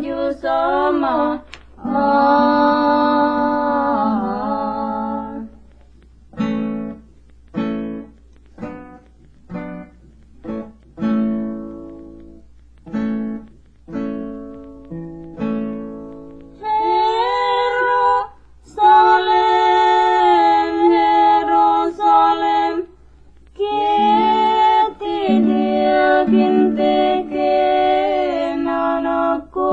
Diyos Ama. Jerusalem, kintekin anakku,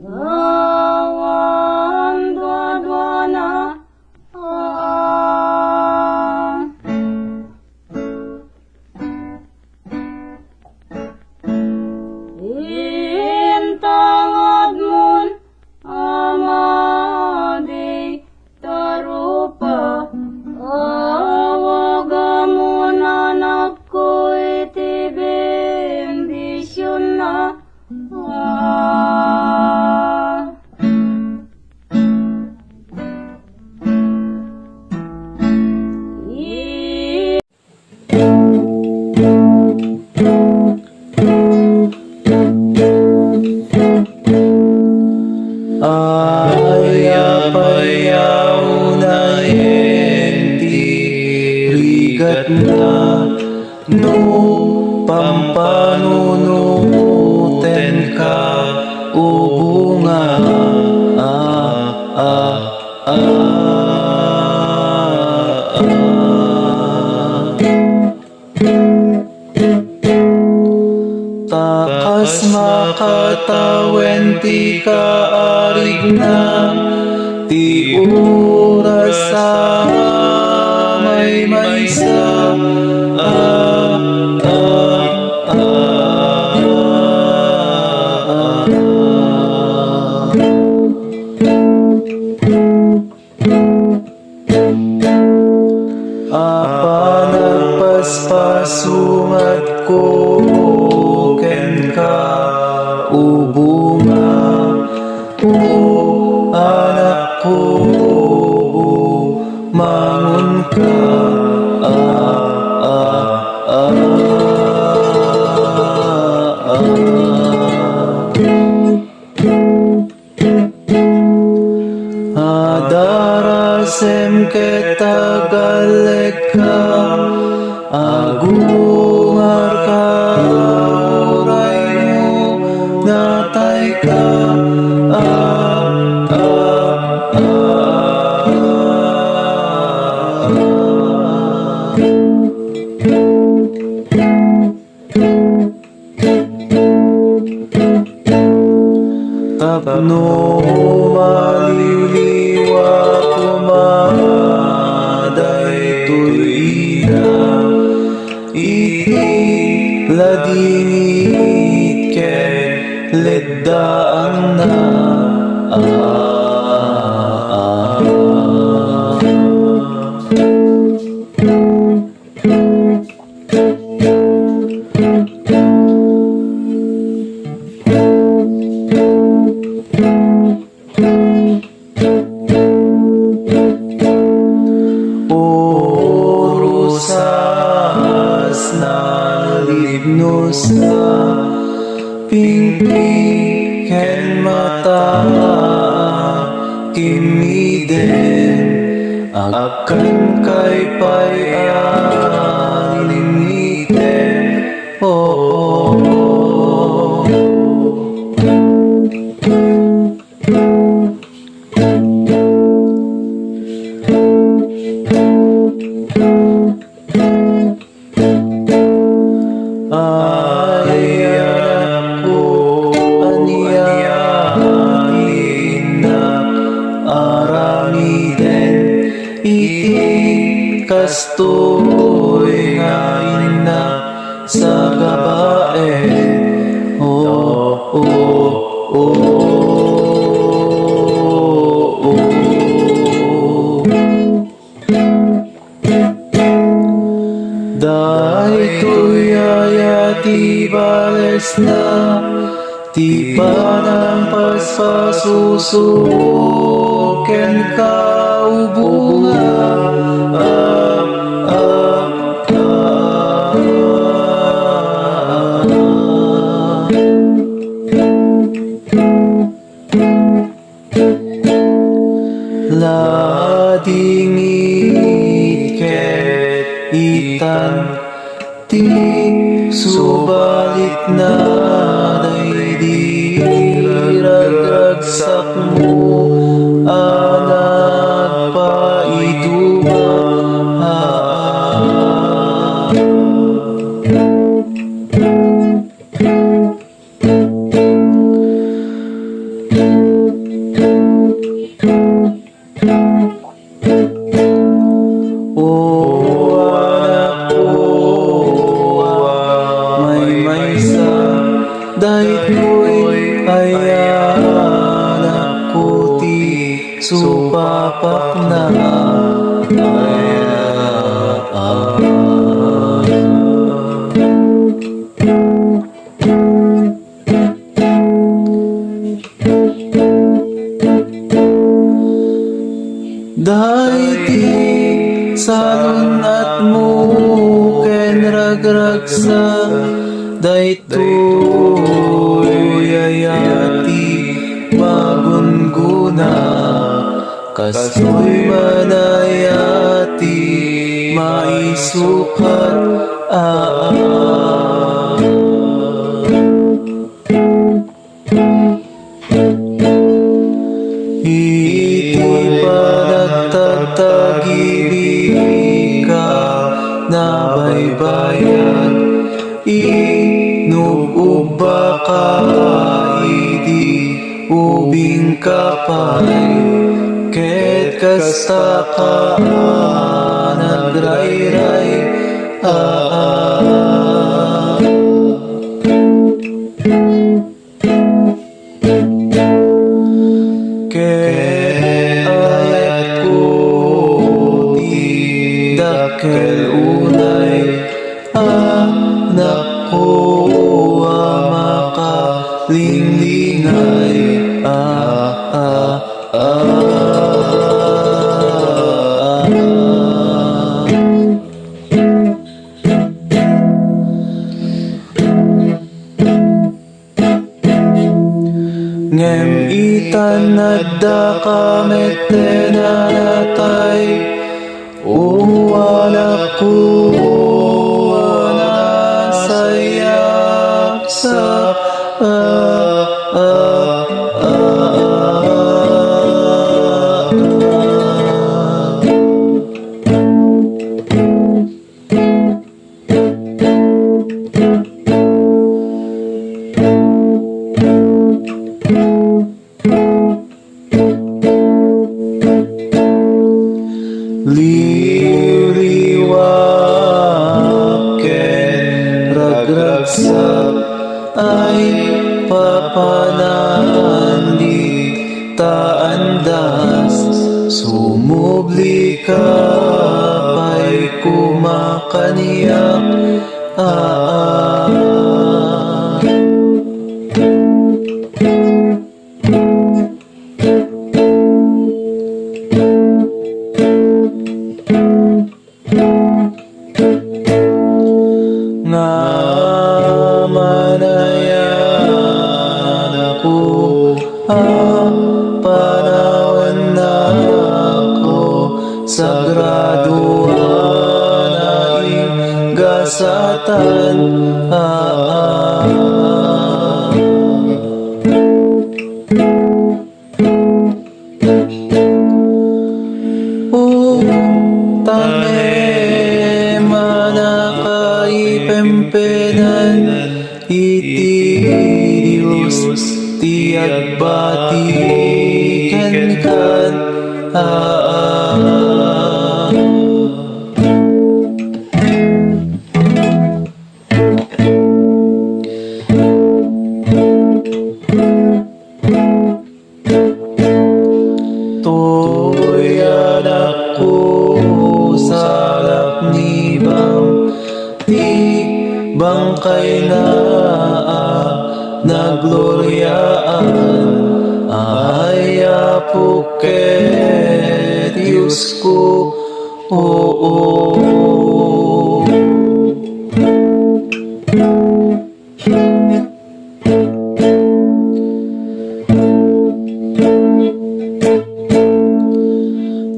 lawan dua-duana. Intangadmun amadi tarupa, awagamun anakku iti bendisyon na. Ayapayaw na yenti rigat na no pampanunuten ka ubunga takas makatawen ti kaarig na ti oras sa may maysa nagpaspasumat ko ken ka ubunga o anak ko mangun ka adarasem ketagalek ka agungar ka oray mo natay ka tapno maliliwa kumaday tuloy iti ladingit ken leddaan na libnos na pingping ken mata kimiden akan kay payan limiten kastoy ngayon na sa gabae dahil to'y ayati bales na ti panang paspasusuken ka ubunga itan ti subalit na di ragagsak mo anak pa ituba daytoy ayan ako ti supapak na dayti salunat mo ken ragragsa daytoy ayati magunguna kastoy manayati maisukat iti panagtatagibig ka na baybayan inuuba ka idi ubing kapay ket kasta ka nagrayray ket ayat ko di dakel unay anak ko makalinglingay ngem itan nadda kamete na natay uwala ko sayak sa liwliwak ken ragragsak ay papanandit taandas sumubli ka pa'y kumakaniyak nga manayan ako panawan na ako sagraduan ay gasatan pempenan iti Diyos ti agbati ken kan toy anak ko salak ni bang ti bangkay na nagloryaan ay apuket Diyos ko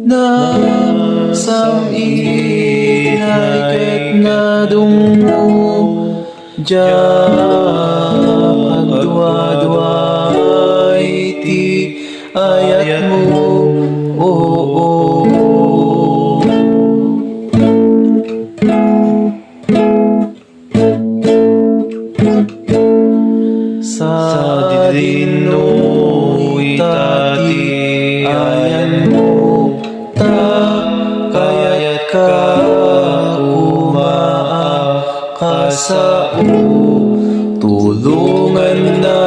na samina ket nadungmo Diyan pagdwa-dwa iti ayat mo Sa dino itati ayan mo kayat ka kumaakasao tulungan na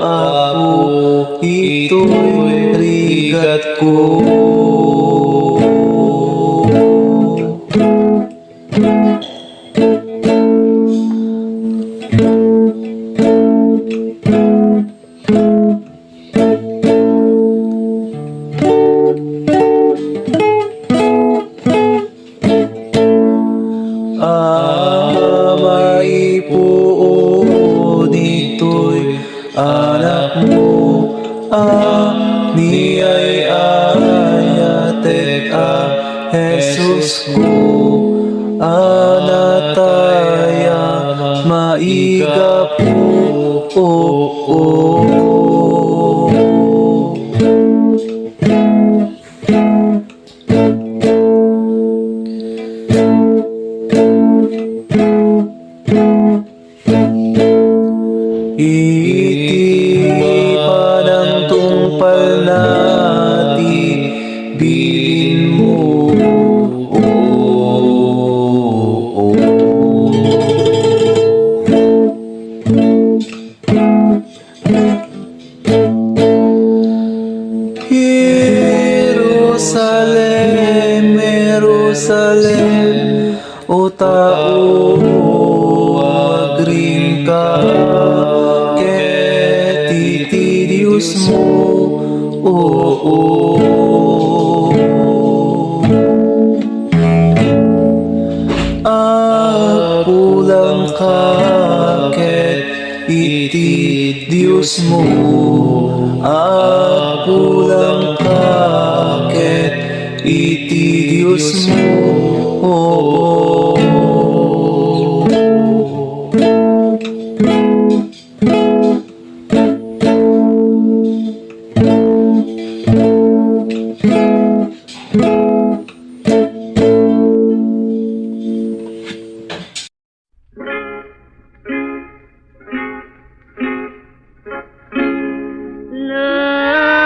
ako ito'y rigat ko maipuo dito'y anak mo ni ay ayatek Jesus ko anataya maiga po Iti padang tungpal na di bilin mo Jerusalem, Jerusalem, o tao agring ka ket iti Diyos mo Agpulang ka ket iti Diyos mo Agpulang ka ket iti Diyos mo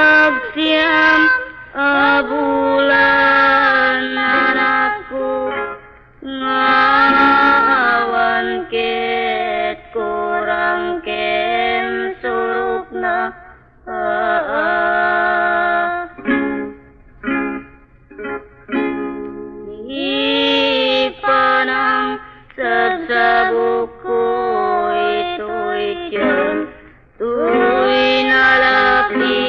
Nagsiam abulan anakku ngawan ket kurang ken surupna ipanang sabsabuku ito'y tiyan Tuy nalapi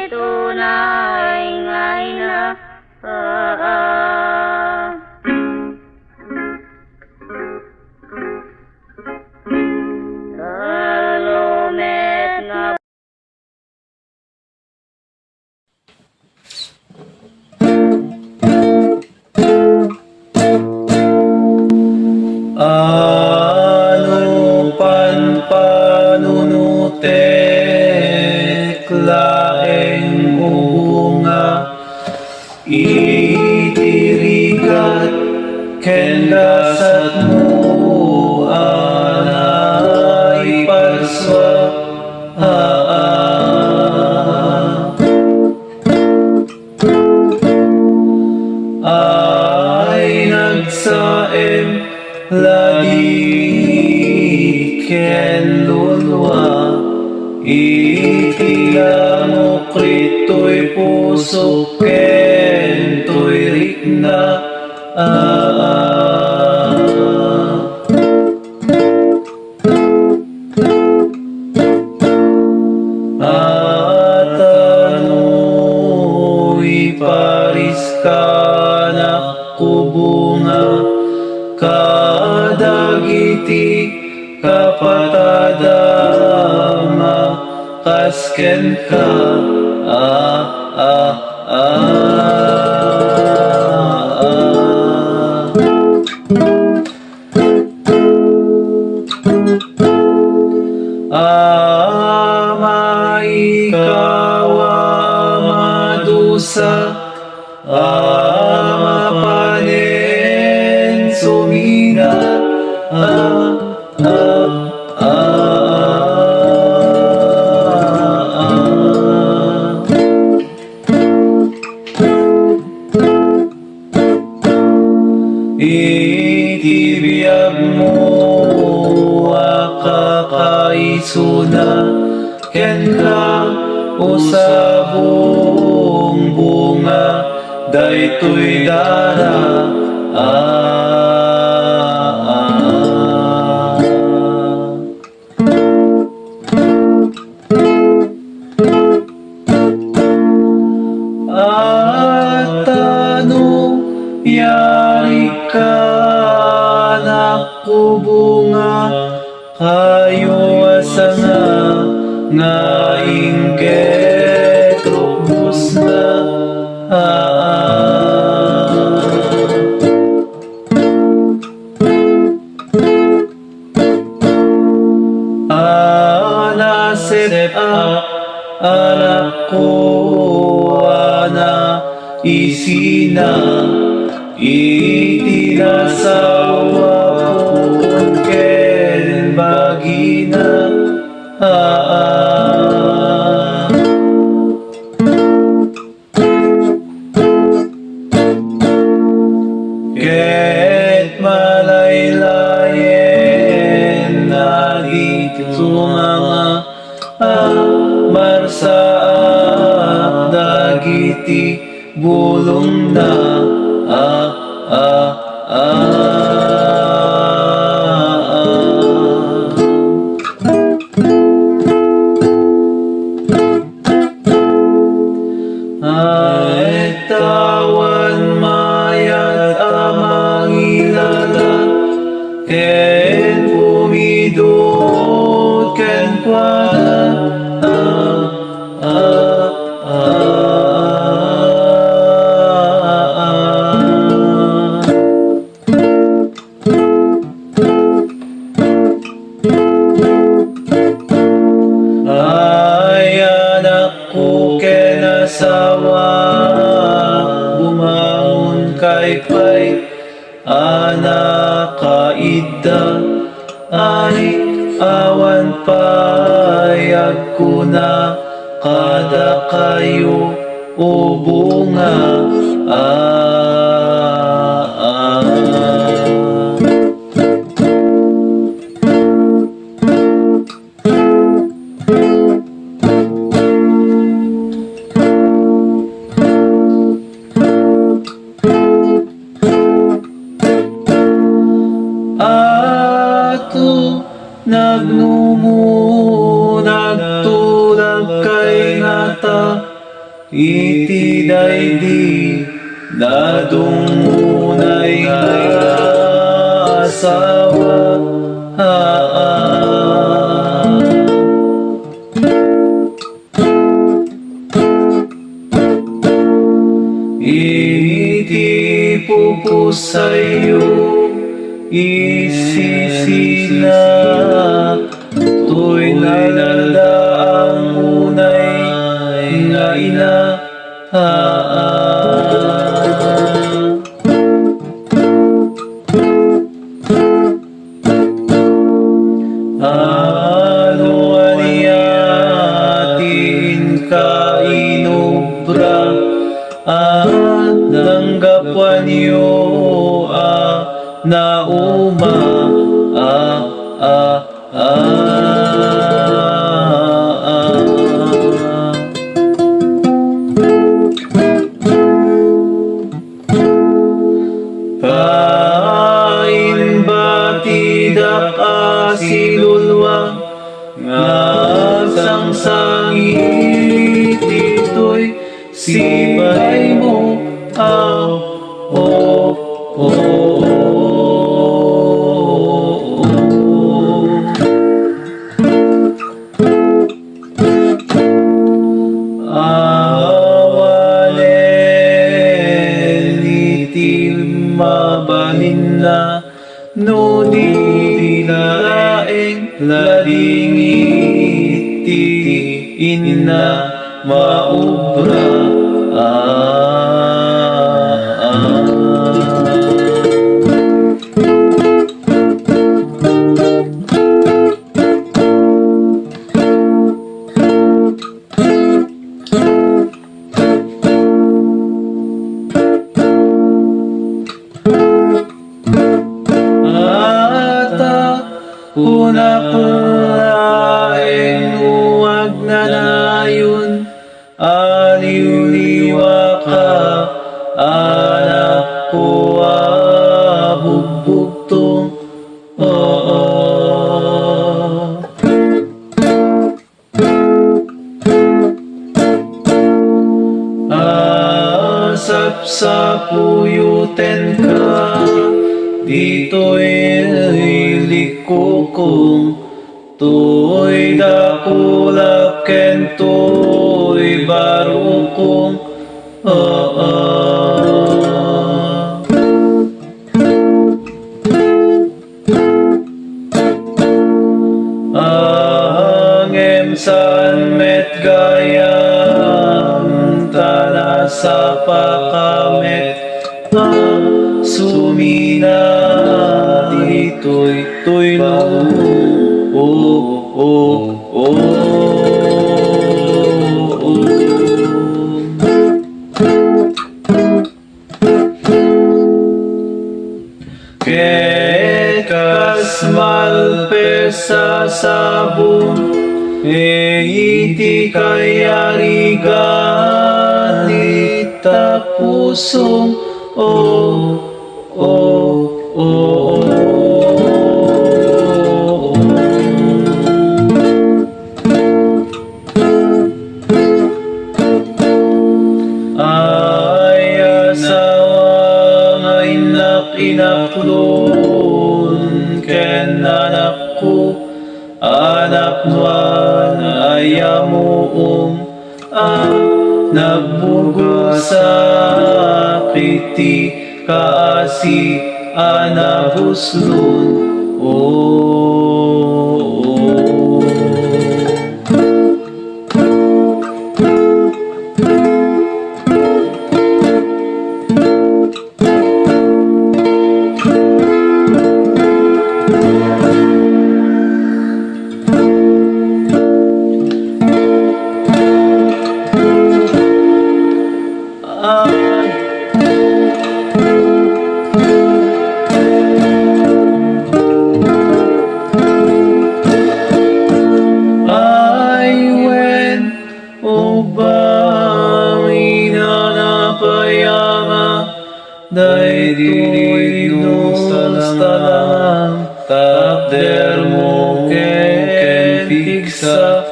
tunay ngay na Salomet nga Ano panpanunutek laeng ubunga itirigat kendasat mo anay paswa ay nagsaem lagi ken lulwa itiamo krito'y puso ken to'y rikna atano'y paris ka na kubunga kadagiti kapatada kasken ka Itibiyag mo akakaisuna ken ka usabong bunga daytoy dara at yari ka nakubunga kayo asanga nga ingket rupus na nasip anak ko ana isina itinasawa pun ken bagina ket malaylayen na dito nga marsaak dagiti bulong na tawan mayat amang ilala ken pumidot ken kuana asawa bumangon kay pay anak kaida ay awan payag ko na kada kayo o bunga nagtulag kay nata iti daydi nadungunay asawa iti pupusayo isisina to'y nalala ang unay nga ina ano aniyatin ka inubra nanggapuan niyo na pain batidak asilulwa nga sangsangit ito'y sibay mo mabalin na no di laeng lading itiin na maubra Kunapulaing huwag na nayon, aliw-liwa ka, anak ko bugbugtong. Asap sa puyuten ka, dito'y likukong, to'y dakulap ken to'y barukong. Angem san met gayam tana sa pakamet, sumina dito'y tuylo. Kekas malpe sa sabong, iti kayarigan ita pusong. Ay asawang ay inaklon ken anak ko, anak nuan ay amuong nagbugo sa kiti kaasi anabuslon. Dai dirino stalang takder mo ken fiksa.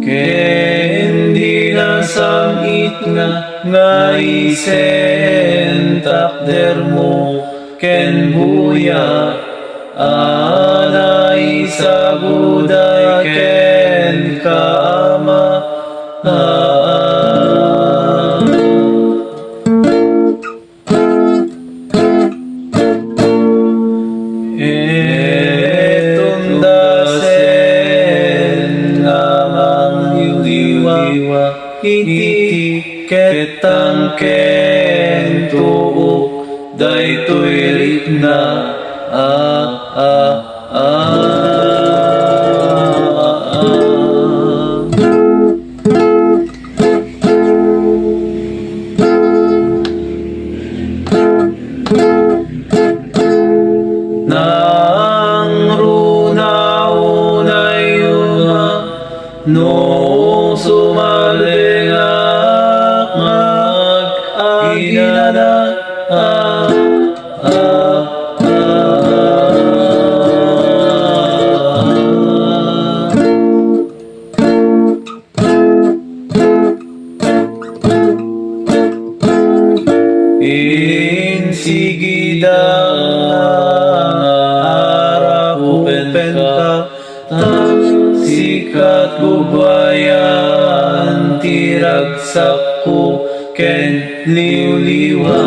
Ken di nasangit nga isen takder mo ken buya, anay sa buday ken kaama. Etong dasen ngamang liwa, iti ketang ken tuok, daytoy rikna. Nang runaw na yuma, no sumalingak mag-aginanak. Insigidang harap upenta, sikat gubayan tiragsak ko ken liw-liwa.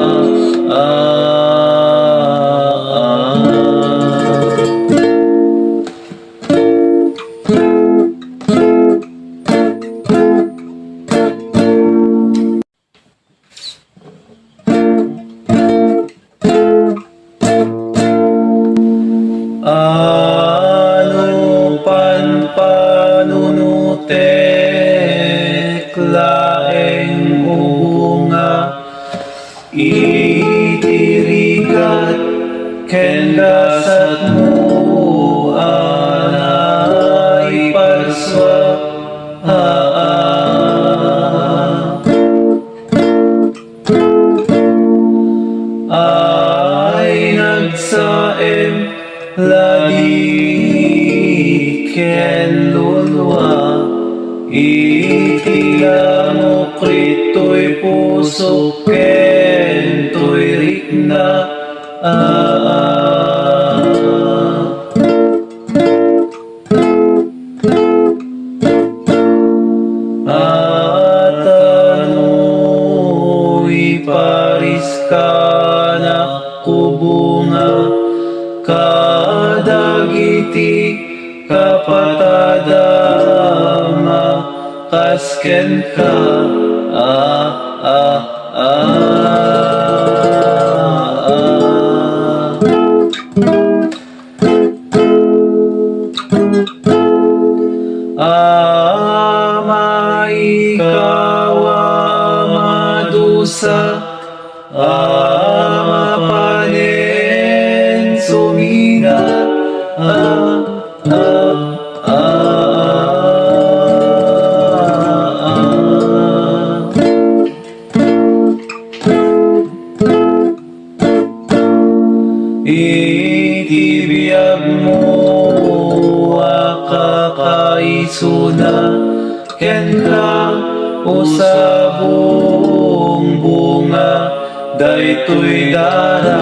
Ano panunutek laeng Ay nagsaem lagi ken lulwa itiya mo krito'y puso ken to'y rikna at ano'y paris ka na kubunga kadagiti kapatadama kasken ka maikawa madusa mapanen sumina itibiyag mo akakaisuna ken ka usabong bunga daytoy dara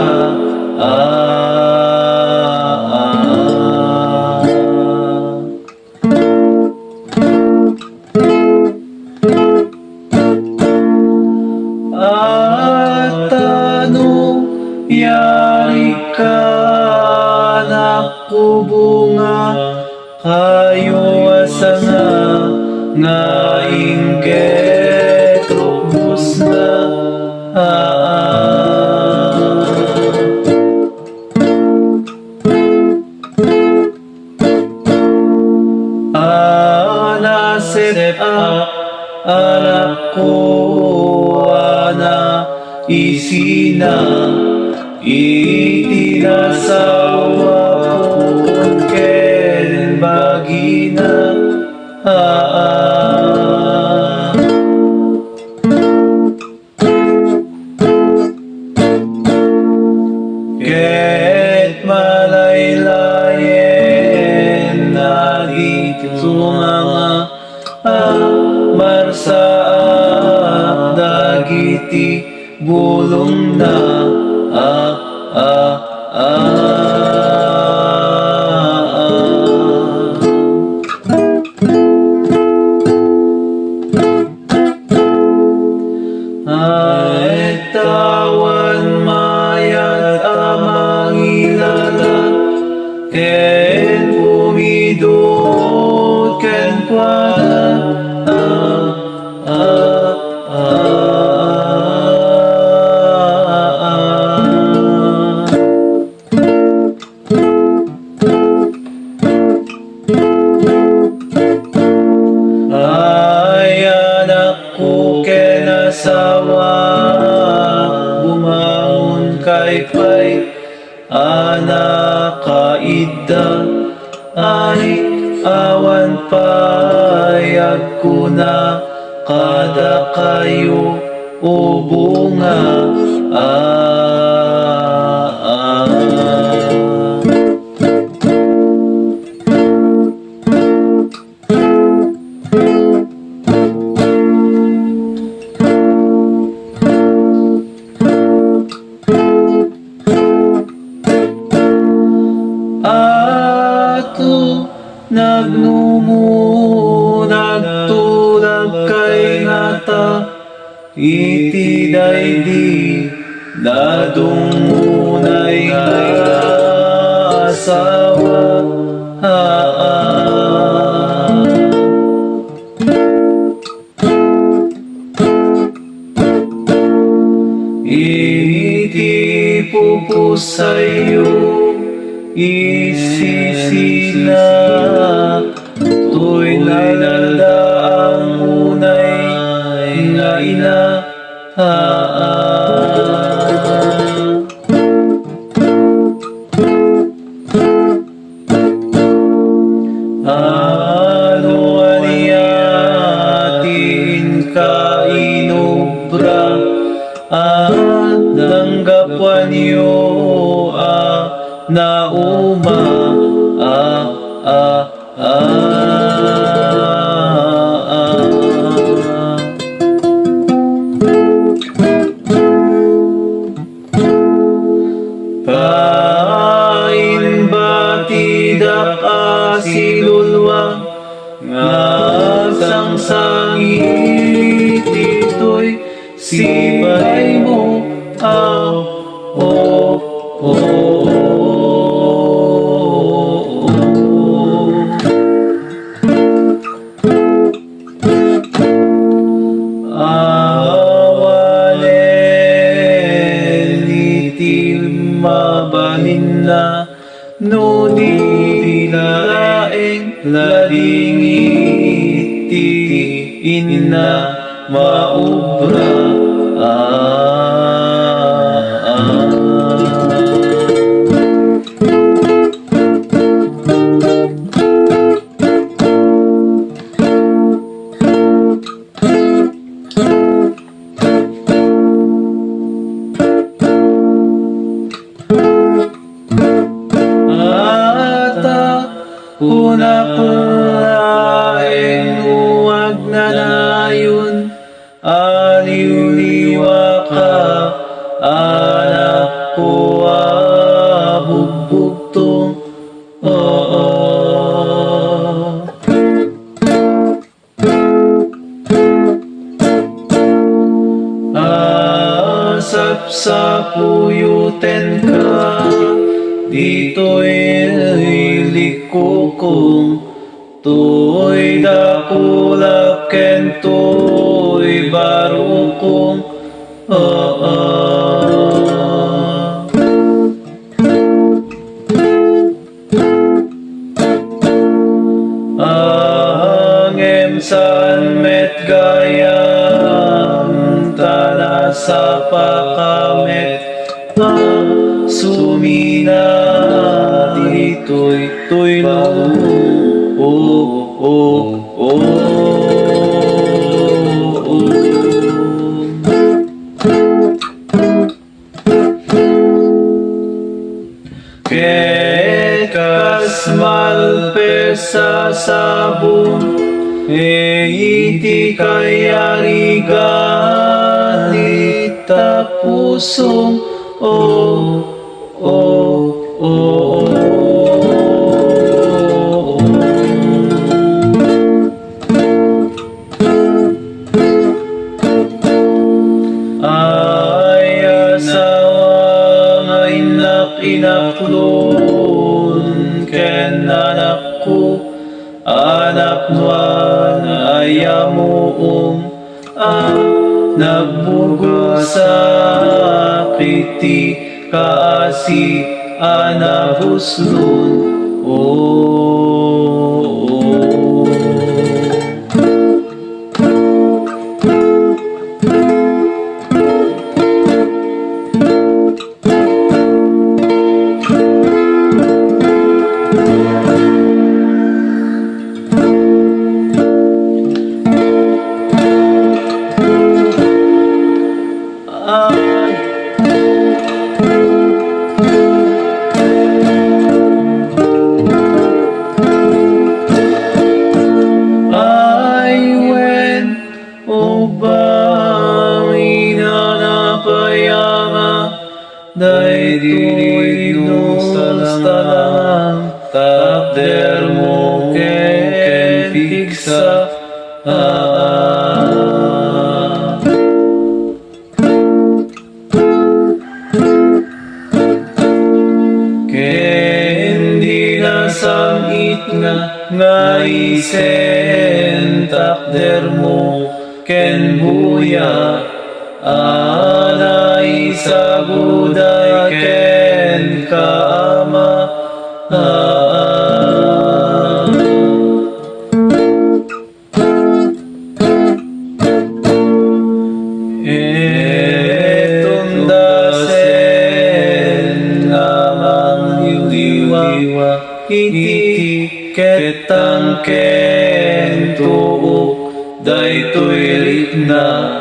at ano yari ka na kubunga kayo asanga nga ingketrobus na nasip anak ko ana isina itinasawa ko ken bagina ket malaylayen na dito mga marsaak dagiti bulong na tawan mayat amang ilala ken pumidot ken kuana ay anak ko ken asawa bumangon kay pay anak kaida ay awan payag ko na kada kayo o bunga ato nagnumo nagtulag kay ngata iti daydi nadungunay asawa iti pupusayo isisina to'y naladaang unay nga ina ano aniya ang sangit, ito'y sibay mo. Awalen itim mabalin na, no di laeng lading itiin na maubra. Una pulaing huwag na layon, aliw-liwa ka, anak ko, bugbugtong. Asap sa puyuten ka, dito'y likukong, to'y dakulap ken to'y barukong. Angem saan met gayam, tala sa pakamet, sumina dito'y Kekas malpe sa sabong, iti kayarigan itapusong. Ay asawa inaklon ken anak ko, anak nuan ayamuong, nagbugo sa kiti kaasi anabuslon. Dai dirinos talang tapder mo ken piksa. Ken di nasangit nga isen tapder mo ken buya. Anay sa buday ken kaama. Etong dasen namang liwa, iti ketang ken tuok, daytoy ritna.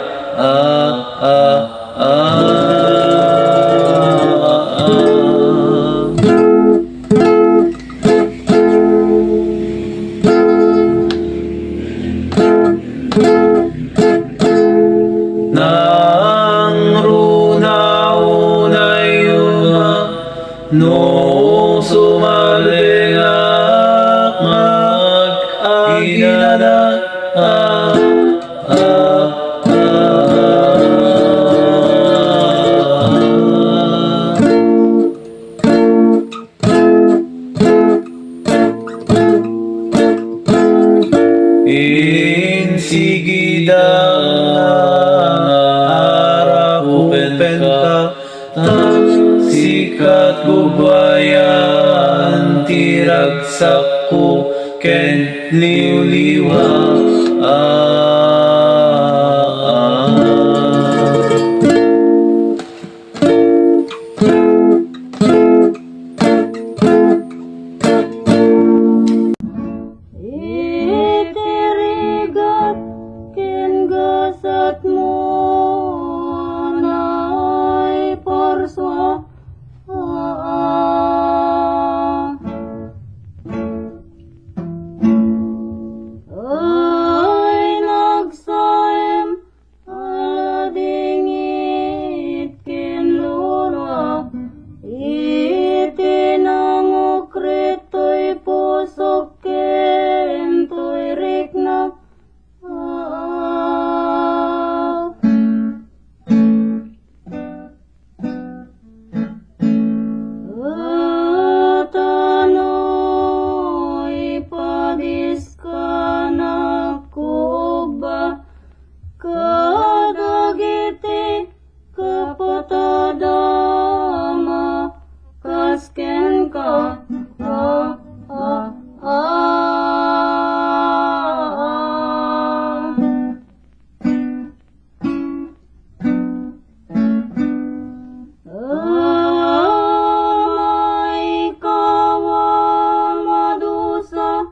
Nang runaw na yuma, no sumalingak mag-aginanak, Insigidang harap upen ka, sikat gubayan, tiragsak ko, ken liw-liwa. Itirigat ken gasat mo anay parswa ay nagsaim aladingit ken lura itinangukrit to'y pusok ken to'y rikna Tano'y padis ka na kuba kadagiti kapatadama kasken ka May kawamadusa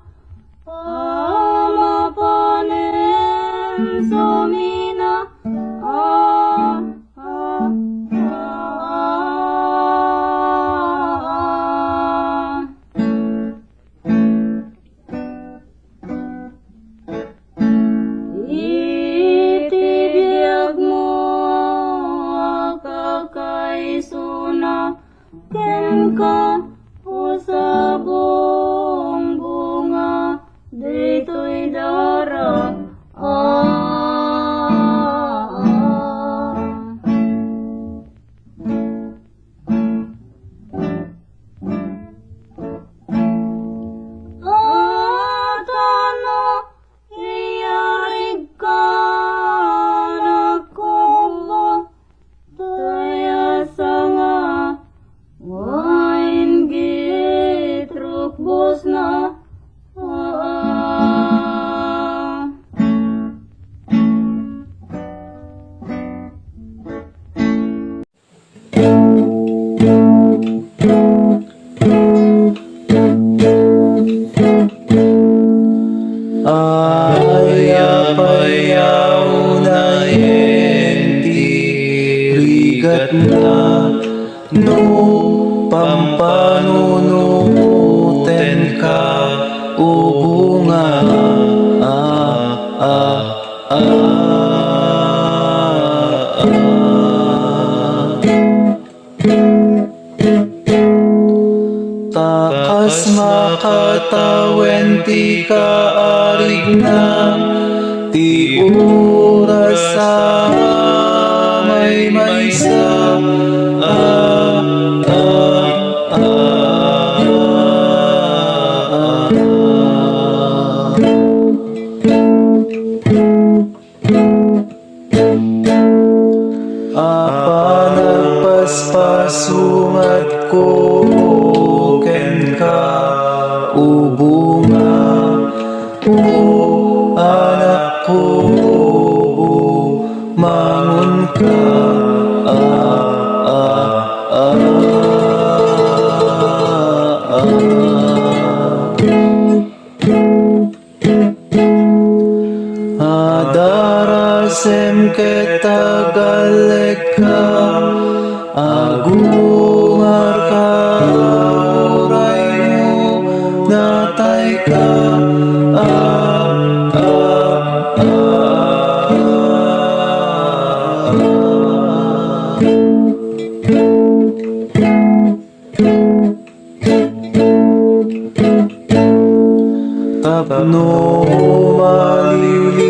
mapanen sumina itibiyag mo kakaisuna ken ka usabong bunga dito'y dara Atano iyarig ka na kubo tayasa nga wain gitrukbos na Ayapayaw na yenti rigat na no pampanunuten ka ubunga takas makatawen ti kaarig na ti oras sa may maysa Apanagpaspasungat ko ken ka ubunga o anak ko mangun ka Adarasem ketagalek ka agungar ka oray mo natay ka tapno maliw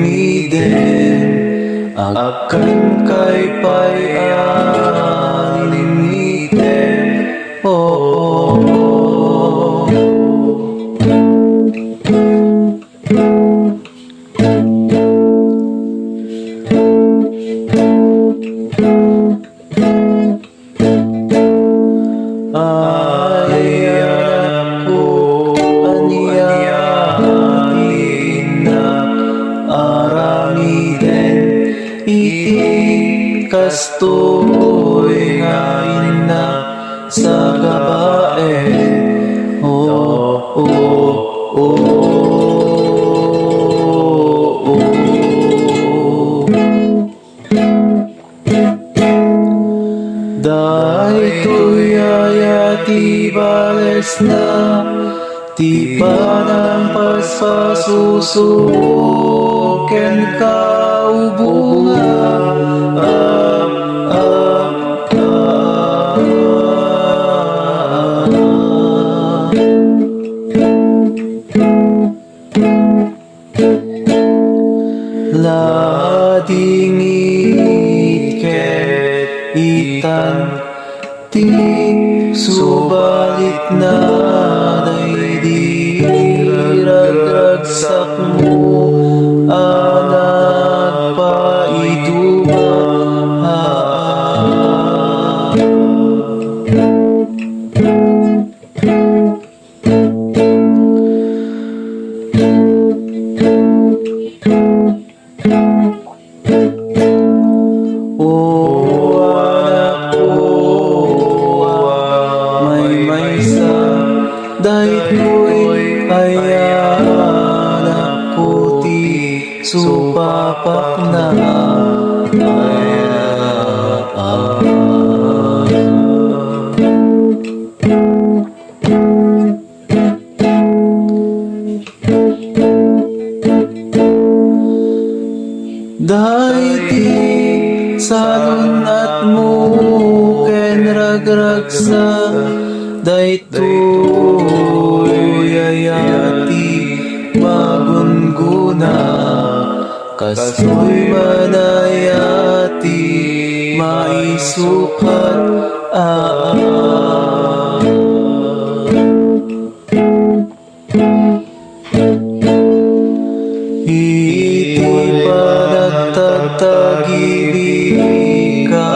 limiden akan kay limiten. Oh, ay ako aniyatin na aramiden iti kastoy ngayon na sa gabae. Oh, oh, oh, oh. Dahil to'y ayati bales na ti panang paspasusuken ka ubunga. Ladingit ket itan ti subalit na daydi ragsak mo anak paiduba. Dahil ko'y ayan ako ti supapak na. Dahil ti salon at mo ken ragragsa daytoy ayati magunguna kastoy manayati maisukat iti panagtatagibig ka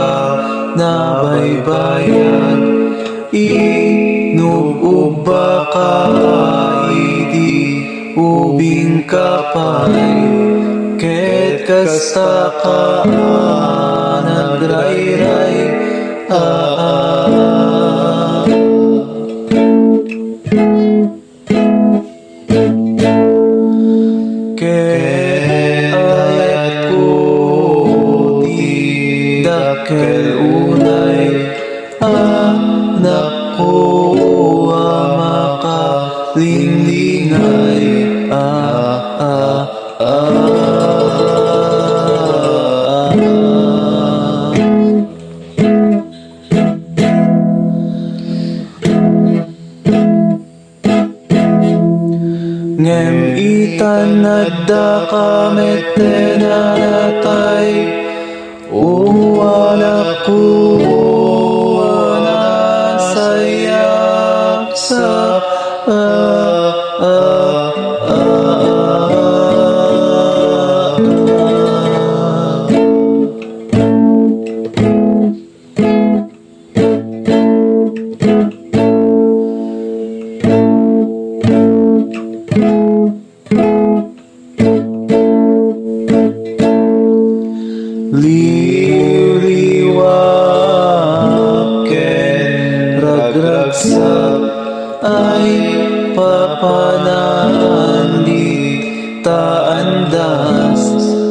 na baybayan inuuba ka idi ubing kapay ket kasta ka nagrayray ket ayat ko di dakel unay anak ko makalinglinay. Ngem itan nadda kamet tenanatay anak ko sayak sa liwliwak ken ragragsak ay papanan di taandas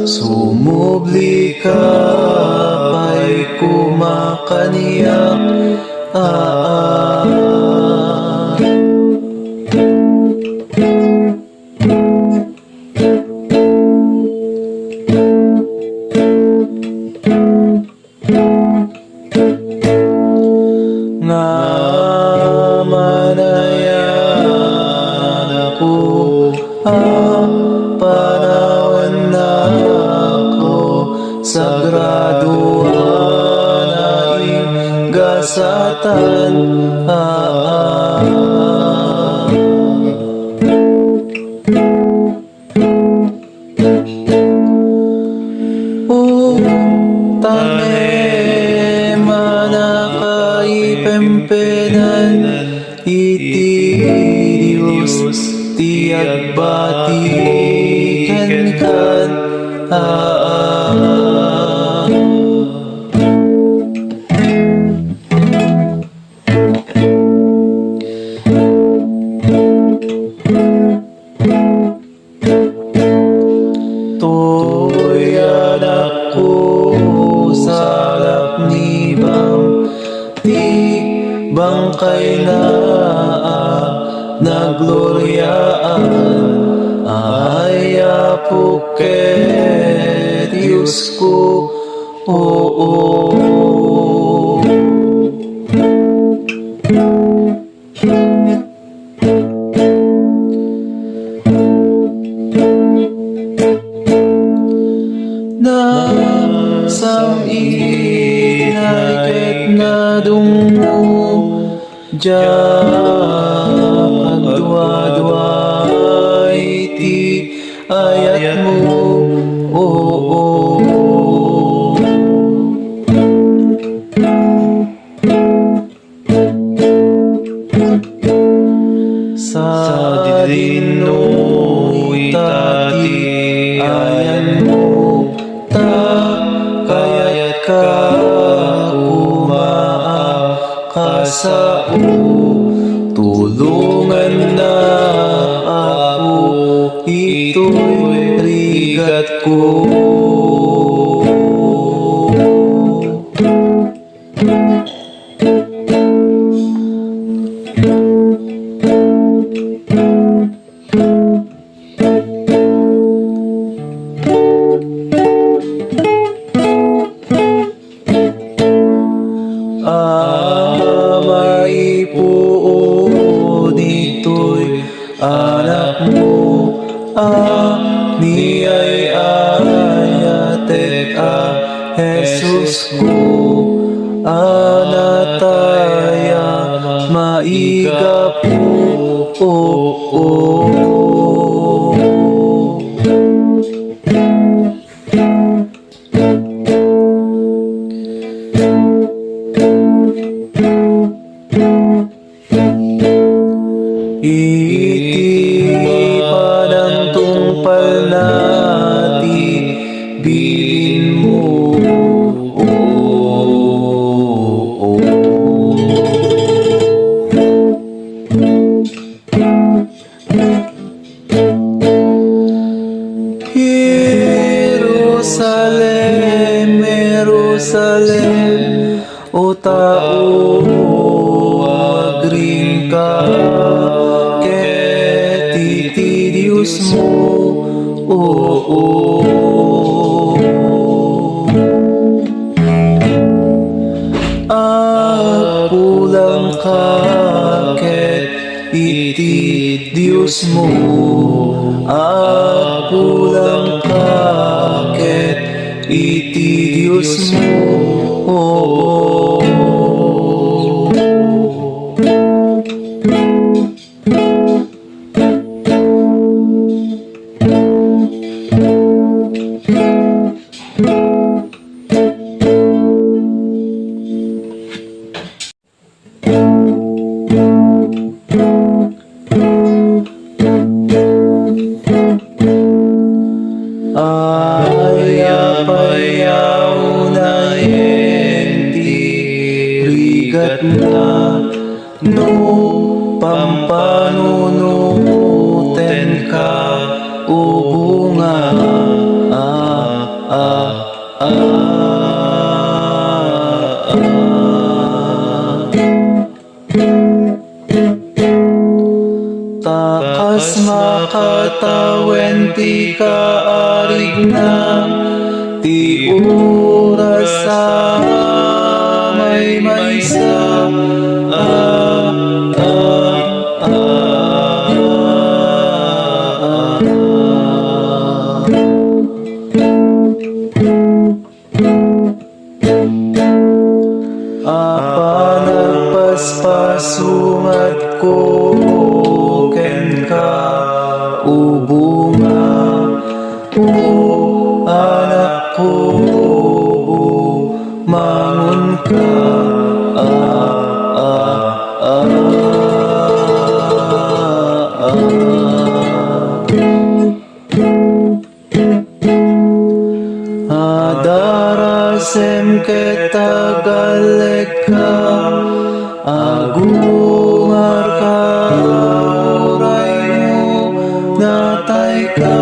sumubli ka pa'y kumakaniyak nga manayan ako panahon na sugatan. Tame manakaipempenan iti Diyos ti agbati kan To'y anak ko salap ni Bam ti bangkay na nagloryaan ay apuke Diyos ko, oo. Inay ket na dungo diyan pagdua-dua iti ayat mo, oo. Sa dino itati ayan mo kaya't ka kumaakasao, tulungan na ako, ito'y rigat ko. Maipuo dito'y anak mo, niyay ayatek Jesus ko, anataya maiga po, oo. Iti panang palnati bilin mo, oo. Jerusalem, Jerusalem, o tao agring ka ket iti Diyos mo, oo. Agpulang ka ket iti Diyos mo, agpulang ka ket iti Diyos mo, oo. Ayaw na enti rigat na no pampanunuten ka ubunga takas makatawen ti kaarigna ti oras sa may maysa apan ko ken ka ubunga o anak ko mangun ka Adarasem ketagaleka agungar ka oray mo natay ka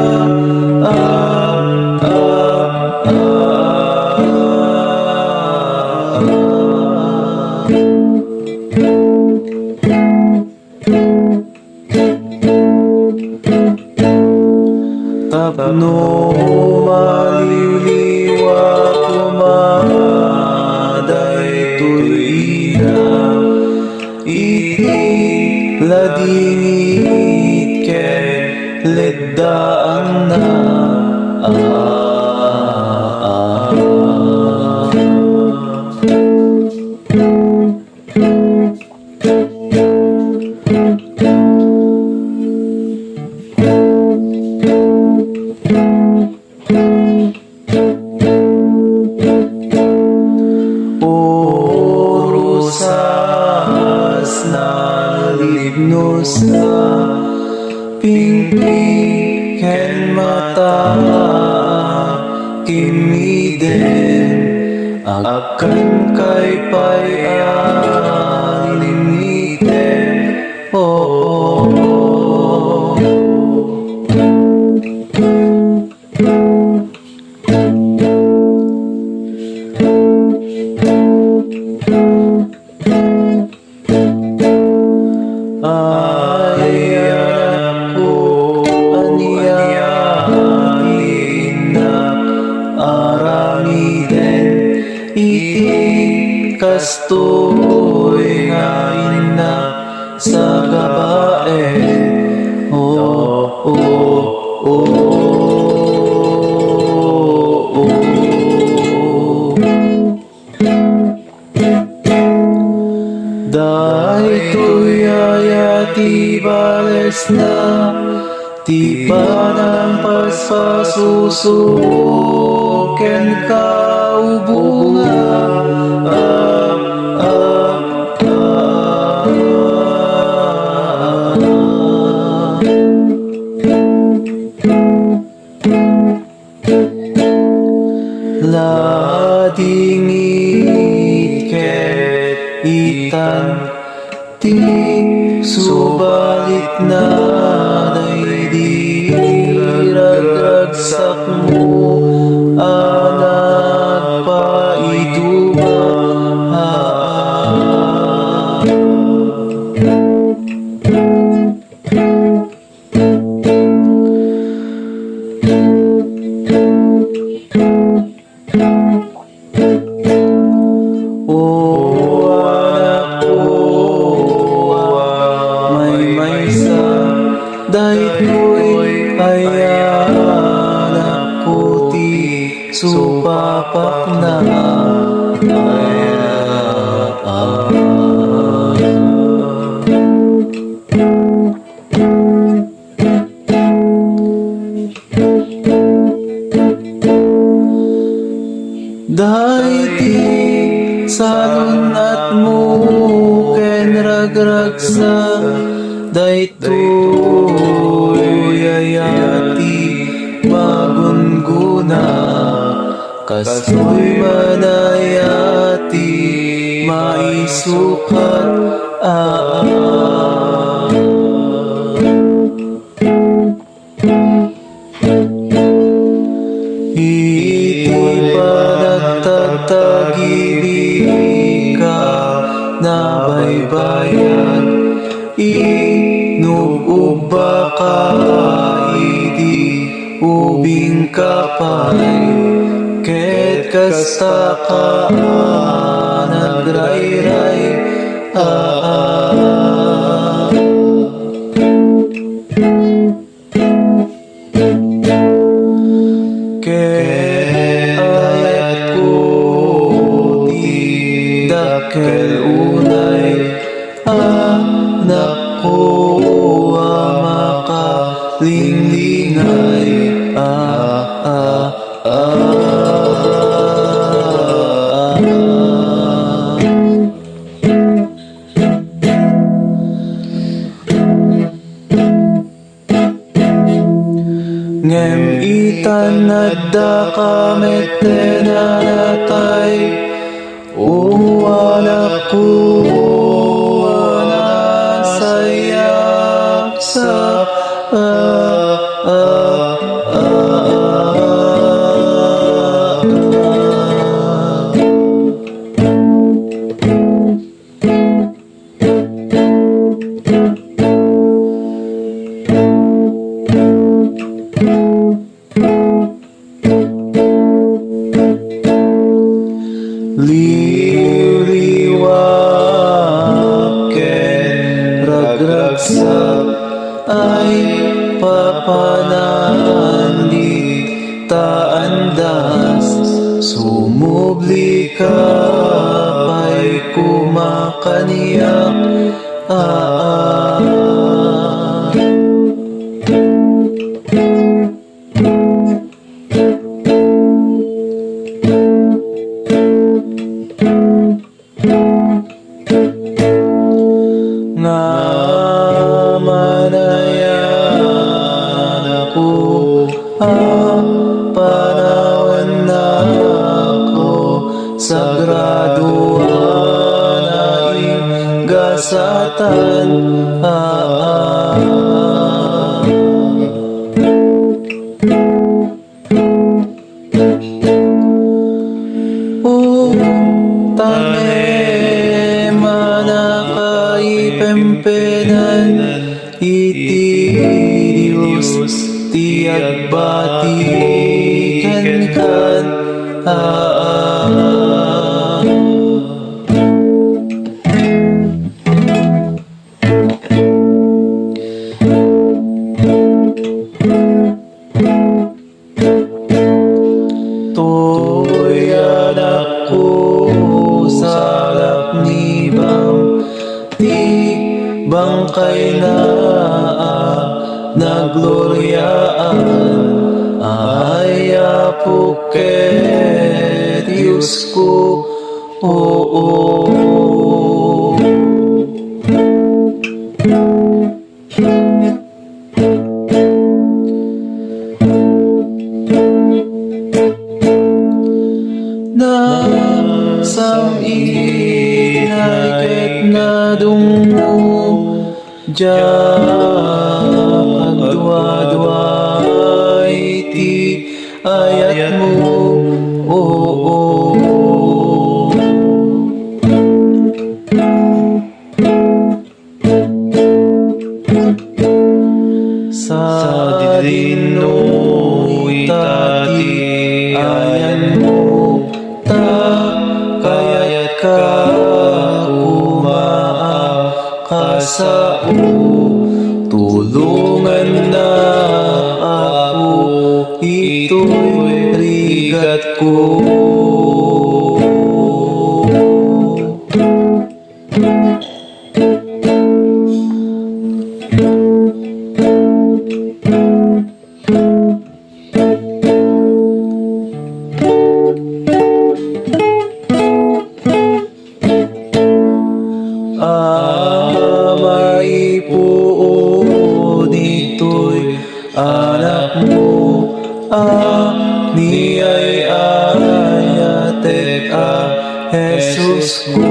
Tapno maliliwa kumaday tuina iti ladingit ken leddaan na Orusas na libno sa pingpi ken mata kimiden akan kay payalimiten Anak ko aniyatin na aramiden iti kastoy ngayon na sa gabaen Dahil to'y ayati bales na Ti panang paspasusuken ka ubunga Ladingit ket itan ti subalit na daydi ragsak mo anak paiduba Dahit ko'y anak ko ti supapak na Dahit ti salon at mo ken ragragsa Dahit to'y ayati magunguna Kasto'y manayati maisukat Iti panagtatagibig ka na baybayan Inuuba ka iti ubing kapay Ket kasta ka nagrayray Ket ayat ko di dakel unay anak Kanada kamit tenanatay anak ko nasayak sa liwliwaken ragragsak ay papanandit taandas sumubli ka pa'y kumakaniyak nga manayan ako panawan na ako sa graduan ay gasatan pempenan iti Diyos ti agbatikan kan to'y anak ko salap ni Bang bangkay na nagloryaan ay apuke Diyos ko na sam'in ay ket nadungo Diyan agdwa-dwa iti ayat mo sa didino itati ayan mo kaya't ka kasao tulungan na ako ito'y rigat ko anak mo ni ay ayatek Jesus ko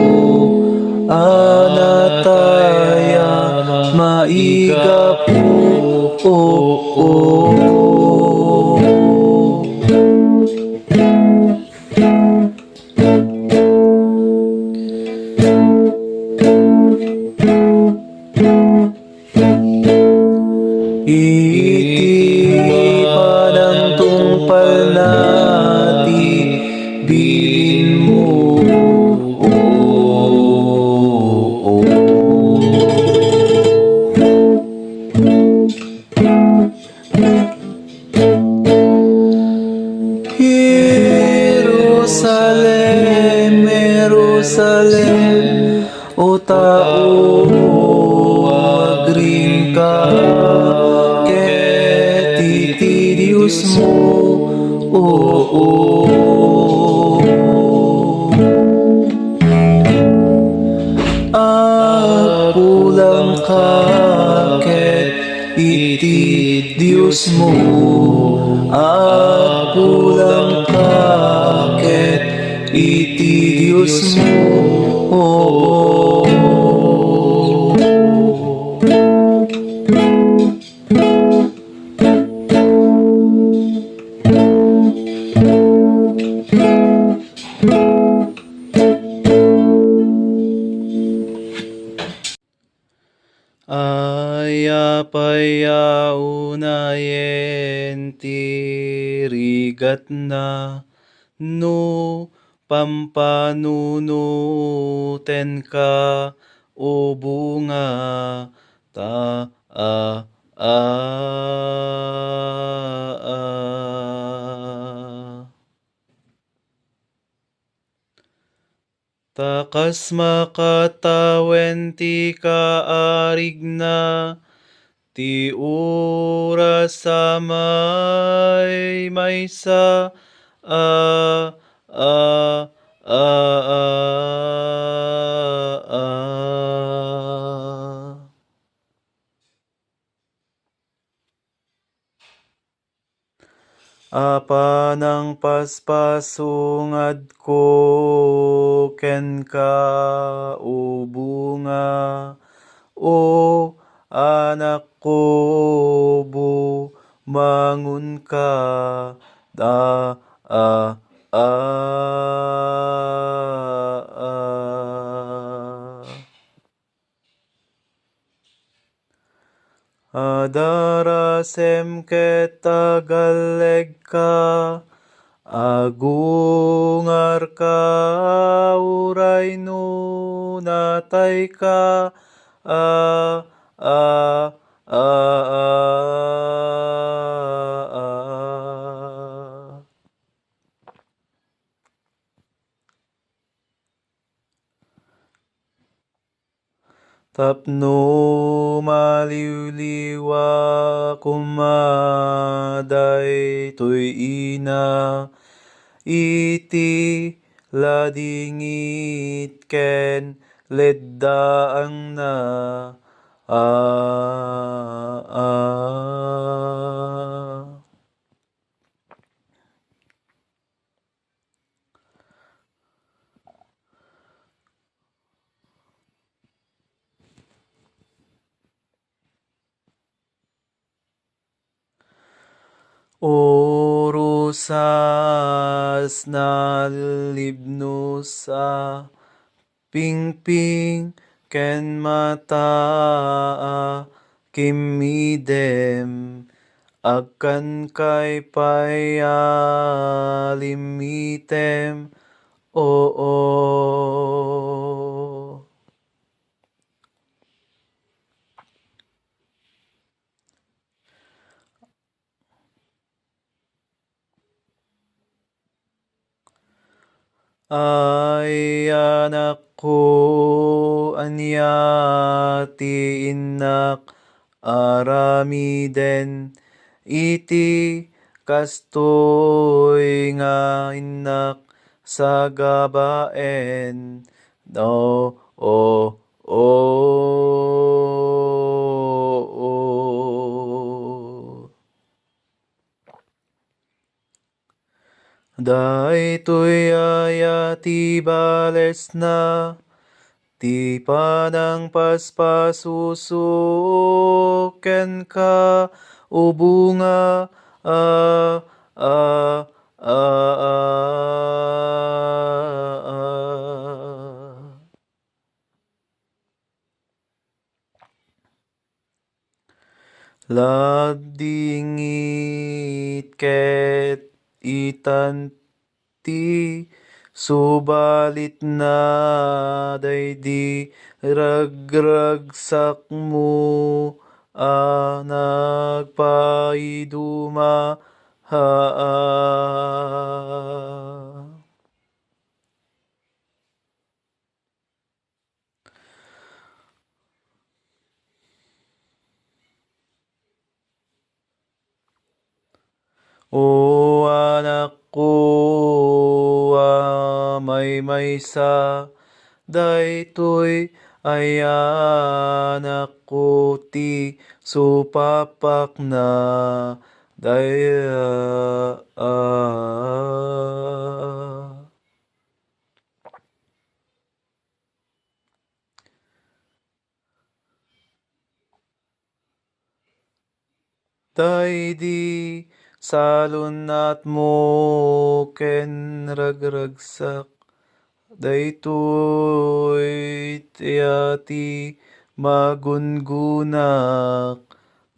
anataya maiga po iti panangtungpal nati bilin mo Jerusalem, Jerusalem, o tao agring ka ket iti Diyos mo pulang ka ket iti Diyos mo iti Diyos mo. Ayapayauna tirigat na no pampanunuten ka o bunga ta takas makatawen ti kaarigna ti oras sa maysa a a a a a apanang paspasungad ko ken ka o bunga o anak ko bumangon ka da a adarasem ket tagaleg ka agungar ka uray no natay ka a a a a a tapno maliwliwa kumaday toy ina iti ladingit ken leddaang na a orusas na libno sa pingping ken mata kimidem agkan kay payalimitem o ay anak ko anya ti innak aramiden iti kastoy nga innak sa gabaen no o daytoy ti bales na ti panang paspasusuken ka o bunga a a a a a labdingit ket itan ti subalit na daydi ragragsak mo nagpaiduma ha o anak ko maysa daytoy ay anak ko ti supapak na daya Daydi salunat mo ken ragragsak. Daytoy tiyati magungunak.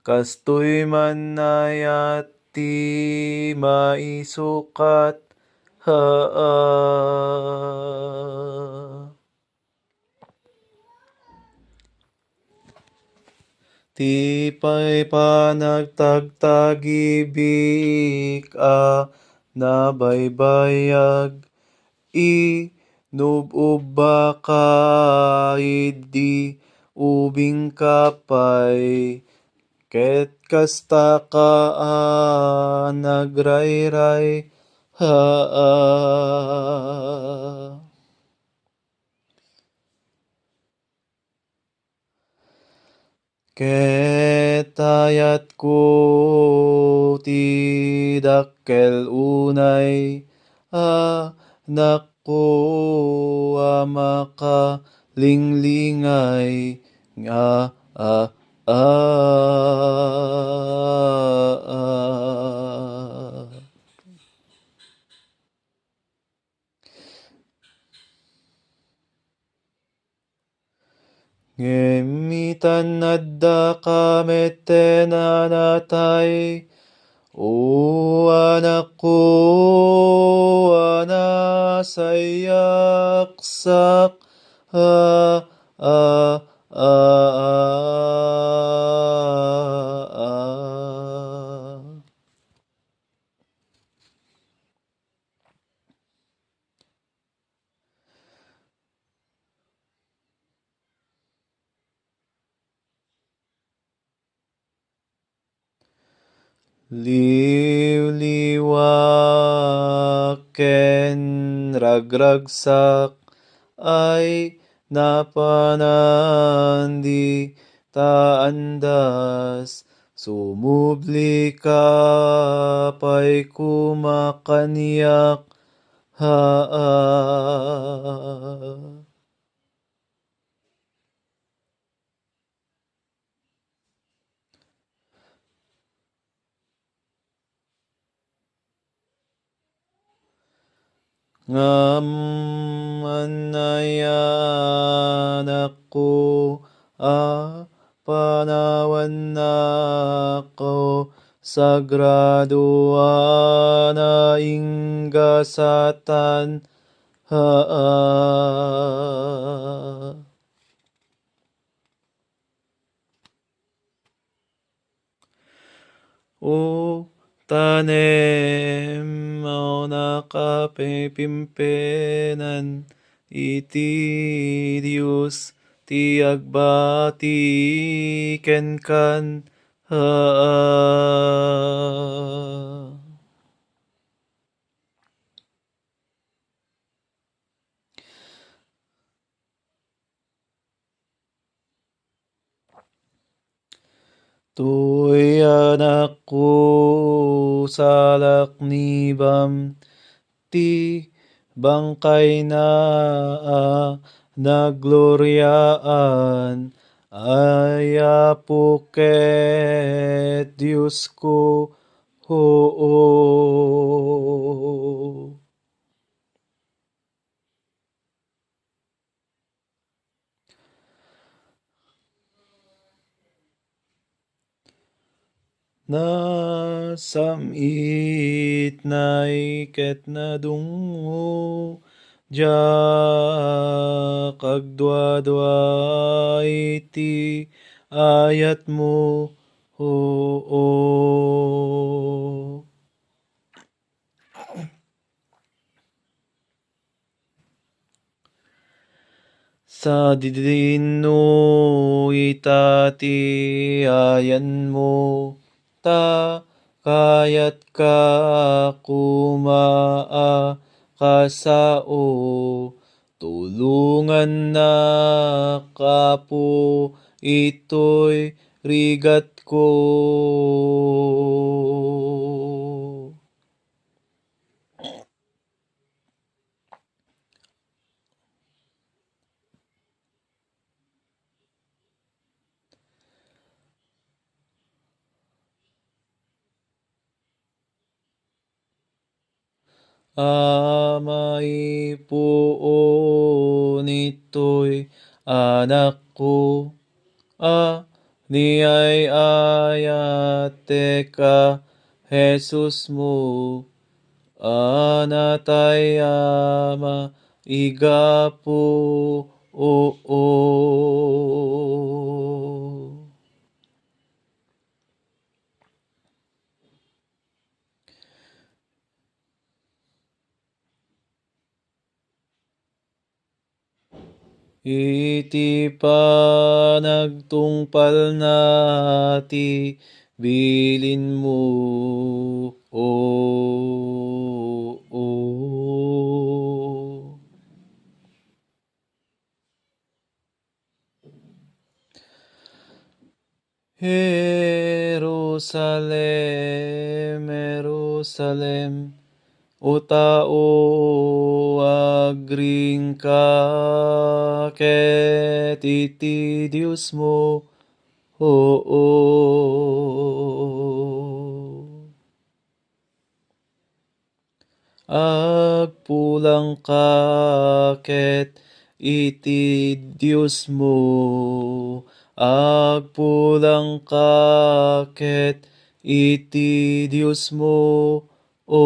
Kastoy man nayati maisukat. Ti pa'y panagtagtagibik nabaybayag nububaka idi ubing kapay ket kasta ka nagrayray Ketayat ko ti dakkel unay anak ko makalinglingay nga ah, ah. Ngemitan adda kamete nanatay, o anak ko anasayaksak, ah, ah, ah, ah. Liwliwaken ragragsak ay napanandi taandas sumubli ka pa'y kumakanyak haa. Ngam anayanak ko panawan ko sagrado na inggasatan O tanem mo nakapipimpenan iti Diyos ti agbati kenkan Tuy anak ko salak ni Bam ti bangkay na nagloryaan ay apo ket Diyos ko oo. Nasamit na'y ket nadungo kagdwadwa iti ayat mo oo. Sa didino itati ayan mo ta kayat ka kasao tulungan na kapo ito'y rigat ko. amay po nito'y anak ko. Ni ay ayate ka, Jesus mo, anatay ama igapo, o. Iti panagtungpal nati bilin mo, o. Jerusalem, Jerusalem, o tao, agring ka ket iti Diyos mo, o. Agpulang ka ket iti Diyos mo, agpulang ka ket iti Diyos mo, o.